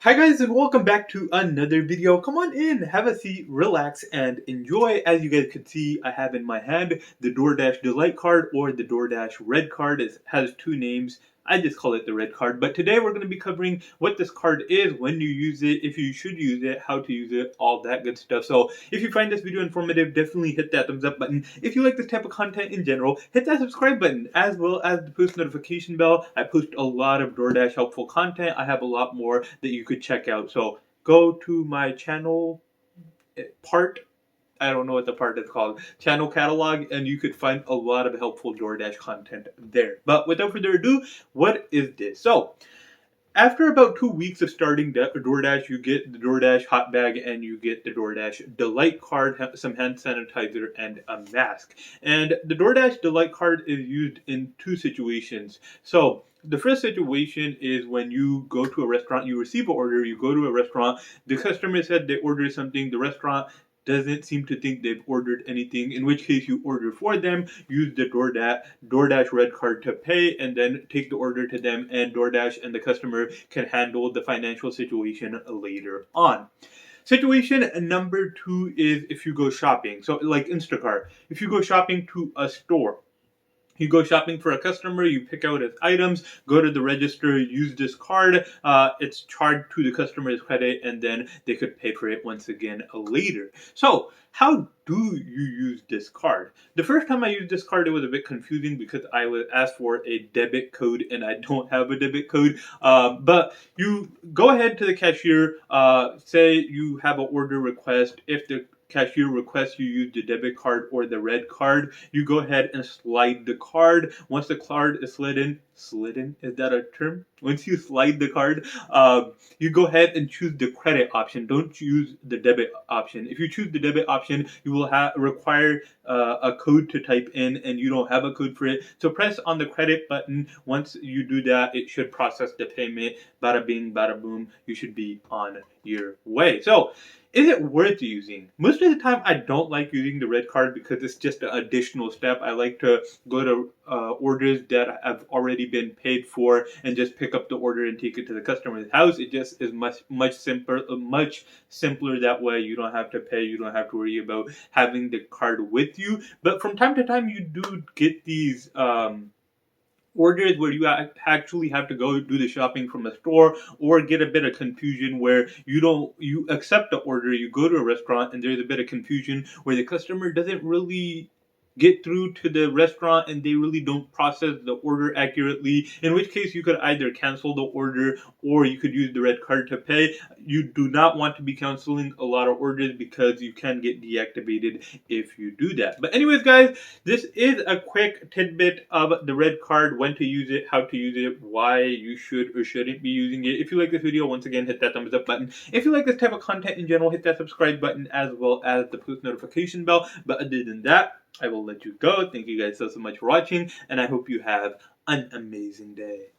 Hi guys, and welcome back to another video. Come on in, have a seat, relax, and enjoy. As you guys can see, I have in my hand the Doordash Delight card, or the Doordash Red card. It has two names. I just call it the Red card. But today we're going to be covering what this card is, when you use it, if you should use it, how to use it, all that good stuff. So if you find this video informative, definitely hit that thumbs up button. If you like this type of content in general, hit that subscribe button, as well as the post notification bell. I post a lot of Doordash helpful content. I have a lot more that you could check out. So go to my channel part. I don't know what the part is called. Channel catalog, and you could find a lot of helpful Doordash content there. But without further ado, what is this? So after about 2 weeks of starting Doordash, you get the Doordash hot bag and you get the Doordash Delight card, some hand sanitizer, and a mask. And the Doordash Delight card is used in two situations. So the first situation is when you go to a restaurant, you receive an order, you go to a restaurant, the customer said they ordered something, the restaurant doesn't seem to think they've ordered anything, in which case you order for them, use the DoorDash Red card to pay, and then take the order to them, and DoorDash and the customer can handle the financial situation later on. Situation number two is if you go shopping. So like Instacart, if you go shopping to a store, you go shopping for a customer, you pick out his items, go to the register, use this card, it's charged to the customer's credit, and then they could pay for it once again later. So how do you use this card? The first time I used this card, it was a bit confusing because I was asked for a debit code and I don't have a debit code. But you go ahead to the cashier, say you have an order request. If the cashier requests you use the debit card or the red card, you go ahead and slide the card. Once the card is slid in, is that a term? Once you slide the card, you go ahead and choose the credit option. Don't choose the debit option. If you choose the debit option, you will require a code to type in, and you don't have a code for it. So press on the credit button. Once you do that, it should process the payment. Bada bing, bada boom. You should be on your way. So is it worth using? Most of the time, I don't like using the red card because it's just an additional step. I like to go to orders that have already been paid for and just pick up the order and take it to the customer's house. It just is much simpler that way. You don't have to pay. You don't have to worry about having the card with you. But from time to time, you do get these orders where you actually have to go do the shopping from a store, or get a bit of confusion where you accept the order, you go to a restaurant, and there's a bit of confusion where the customer doesn't really get through to the restaurant and they really don't process the order accurately, in which case you could either cancel the order or you could use the red card to pay. You do not want to be canceling a lot of orders because you can get deactivated if you do that. But anyways guys, this is a quick tidbit of the red card, when to use it, how to use it, why you should or shouldn't be using it. If you like this video, once again, hit that thumbs up button. If you like this type of content in general, hit that subscribe button, as well as the post notification bell. But other than that, I will let you go. Thank you guys so much for watching, and I hope you have an amazing day.